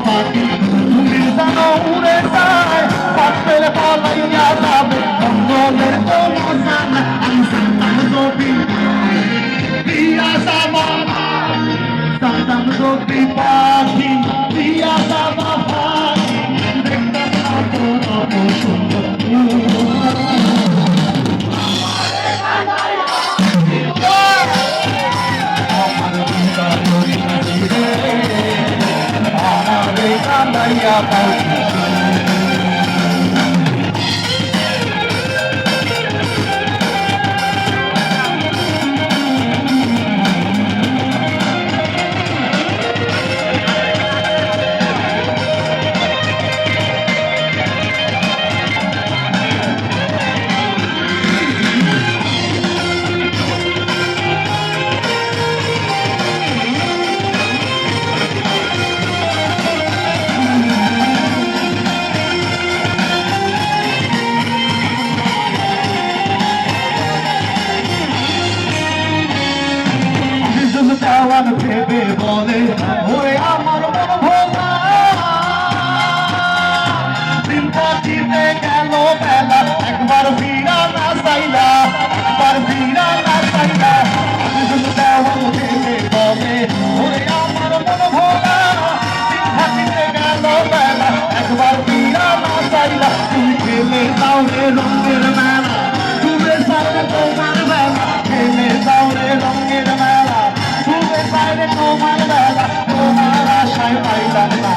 পাখি তুমি জানো উড়ে যায় পাত পেলে পালাইয়া যাবে জঙ্গলের কোনো জানা আমি জানতাম যদি দিয়া যাবা জানতাম যদি পাখি দিয়া যাবা পাখি দেখতাম না তোর সুন্দর দেওয়ান ভেবে বলে ওরে আমার মন ভোলা দিন কাটিতে গেল বেলা একবার ভিড়া না চাইলা একবার ভিড়া না চাইলা দেওয়ান ভেবে বলে ওরে আমার মন ভোলা দিন কাটিতে গেল বেলা একবার ভিড়া না চাইলা তুমি খেলে দাও রে রঙের মেলা তুমি সাথে তোমার বেলা খেলে দাও রে রঙের মেলা তোমার বেলা তোমার আশায় পাইলাম না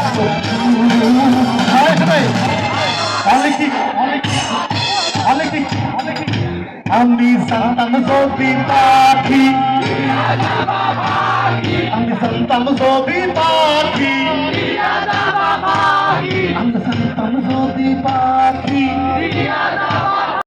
আমি জানতাম যদি পাখি আমি জানতাম যদি পাখি আমি জানতাম যদি পাখি